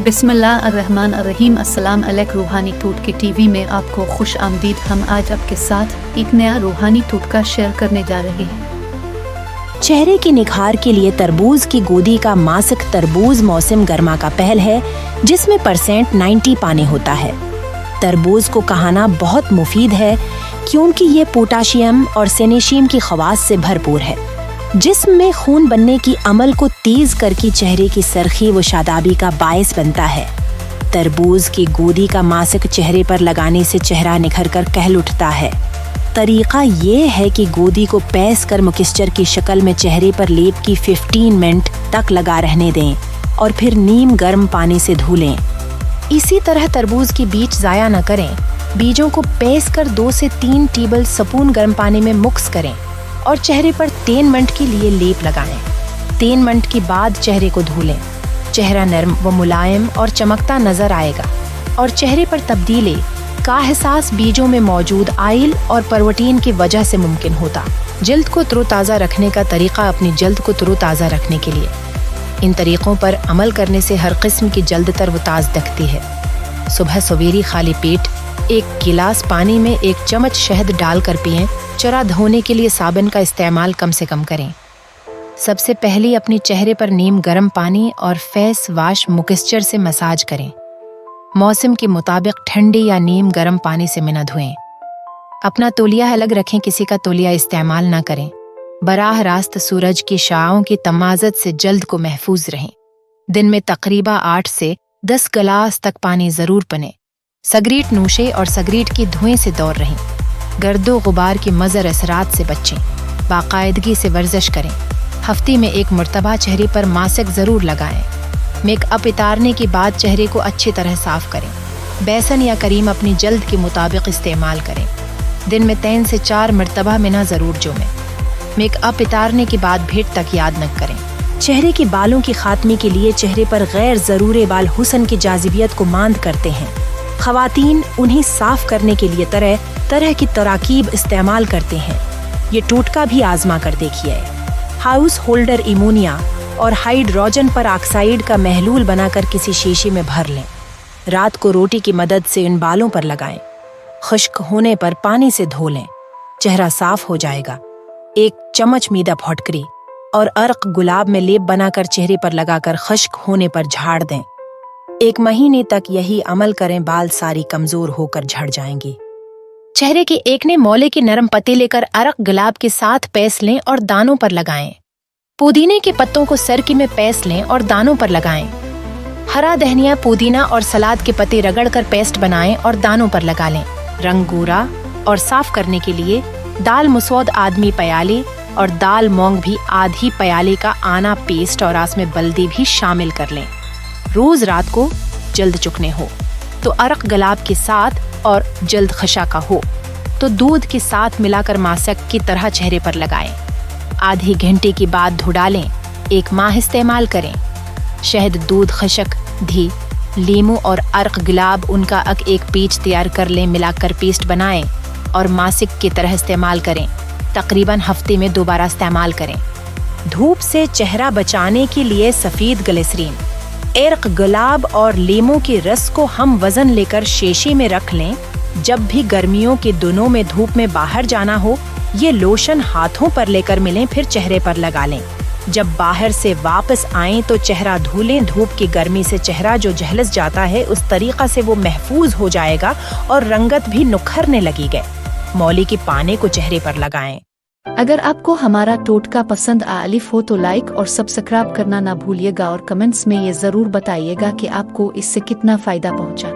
बिस्मिल्लाहिर्रहमानिर्रहीम। अस्सलाम अलैकुम। रूहानी टोटके टीवी में आपको खुश आमदीद। हम आज आपके साथ एक नया रूहानी टोटका शेयर करने जा रहे हैं। चेहरे की निखार के लिए तरबूज की गोदी का मासिक तरबूज मौसम गर्मा का पहल है, जिसमें % 90 पानी होता है। तरबूज को कहाना बहुत मुफीद है क्योंकि ये पोटाशियम और सेनेशियम की खवास से भरपूर है। जिस्म में खून बनने की अमल को तेज करके चेहरे की सरखी व शादाबी का बायस बनता है। तरबूज की गोदी का मासिक चेहरे पर लगाने से चेहरा निखर कर कहल उठता है। तरीका ये है कि गोदी को पैस कर मॉइस्चर की शक्ल में चेहरे पर लेप की 15 मिनट तक लगा रहने दें और फिर नीम गर्म पानी से धो लें। इसी तरह तरबूज की बीज ज़ाया न करें। बीजों को पैस कर 2 से 3 टेबल स्पून गर्म पानी में मिक्स करें और चेहरे पर 10 मिनट के लिए लेप लगाएं। 10 मिनट के बाद चेहरे को धो लें। चेहरा नरम व मुलायम और चमकता नजर आएगा और चेहरे पर तब्दीली का एहसास बीजों में मौजूद आयल और प्रोटीन की वजह से मुमकिन होता। जल्द को तरोताज़ा रखने का तरीका अपनी जल्द को तरोताज़ा रखने के लिए इन तरीक़ों पर अमल करने से हर किस्म की जल्द तरोताज़ दिखती है। सुबह सवेरी खाली पेट 1 गिलास पानी में 1 चम्मच शहद डालकर पिएं। चेहरा धोने के लिए साबुन का इस्तेमाल कम से कम करें। सबसे पहले अपने चेहरे पर नीम गर्म पानी और फेस वाश मॉइस्चर से मसाज करें। मौसम के मुताबिक ठंडे या नीम गर्म पानी से मुंह धोएं। अपना तौलिया अलग रखें, किसी का तौलिया इस्तेमाल न करें। बराह रास्त सूरज की शाओं की तमाज़त से जल्द को महफूज रहें। दिन में तकरीबा 8 से 10 गिलास तक पानी ज़रूर पने। सिगरेट नोशे और सिगरेट की धुएं से दूर रहें। गर्दो गुबार की मज़र असरात से बचें। बाकायदगी से वर्जिश करें। हफ्ते में 1 मरतबा चेहरे पर मास्क ज़रूर लगाएं। मेकअप उतारने के बाद चेहरे को अच्छी तरह साफ़ करें। बेसन या करीम अपनी जल्द के मुताबिक इस्तेमाल करें। दिन में 3 से 4 मरतबा मिना ज़रूर जोमें। मेकअप उतारने के बाद भेंट तक याद न करें। चेहरे के बालों की खात्मे के लिए चेहरे पर गैर ज़रूरी बाल हुस्न की जाज़िबियत को मांद करते हैं। ख़वातीन उन्हें साफ करने के लिए तरह तरह की तराकीब इस्तेमाल करते हैं। ये टोटका भी आजमा कर देखिए। हाउस होल्डर इमोनिया और हाइड्रोजन पर ऑक्साइड का महलूल बनाकर किसी शीशे में भर लें। रात को रोटी की मदद से इन बालों पर लगाएं। खुश्क होने पर पानी से धो लें। चेहरा साफ हो जाएगा। 1 चम्मच मीदा फटकरी और अर्क गुलाब में लेप बनाकर चेहरे पर लगाकर खुश्क होने पर झाड़ दें। 1 महीने तक यही अमल करें, बाल सारी कमजोर होकर झड़ जाएंगे। चेहरे के एक ने मोले के नरम पत्ते लेकर अरक गुलाब के साथ पैस लें और दानों पर लगाएं। पुदीने के पत्तों को सरकी में पैस लें और दानों पर लगाएं। हरा धनिया, पुदीना और सलाद के पत्ते रगड़कर पेस्ट बनाएं और दानों पर लगा लें। रंग गोरा और साफ करने के लिए दाल मसूद आदमी प्याले और दाल मूंग भी आधी प्याले का आना पेस्ट और आस में बल्दी भी शामिल कर लें। रोज रात को जल्द चुकने हो तो अरक गुलाब के साथ और जल्द खशा का हो तो दूध के साथ मिलाकर मास्क की तरह चेहरे पर लगाएं। आधे घंटे के बाद धो डालें। 1 माह इस्तेमाल करें। शहद, दूध, खशक, घी, लीमू और अरक गुलाब उनका एक पेस्ट तैयार कर लें। मिलाकर पेस्ट बनाएं और मास्क की तरह इस्तेमाल करें। तकरीबन हफ्ते में 2 बार इस्तेमाल करें। धूप से चेहरा बचाने के लिए सफ़ेद ग्लिसरीन, अर्क गुलाब और लीमू के रस को हम वजन लेकर शीशे में रख लें। जब भी गर्मियों के दिनों में धूप में बाहर जाना हो, ये लोशन हाथों पर लेकर मिलें, फिर चेहरे पर लगा लें। जब बाहर से वापस आएं तो चेहरा धो लें। धूप की गर्मी से चेहरा जो झलस जाता है, उस तरीका से वो महफूज हो जाएगा और रंगत भी निखरने लगेगी। मौली के पानी को चेहरे पर लगाएं। अगर आपको हमारा टोटका पसंद आलिफ हो तो लाइक और सब्सक्राइब करना ना भूलिएगा और कमेंट्स में ये ज़रूर बताइएगा कि आपको इससे कितना फ़ायदा पहुंचा।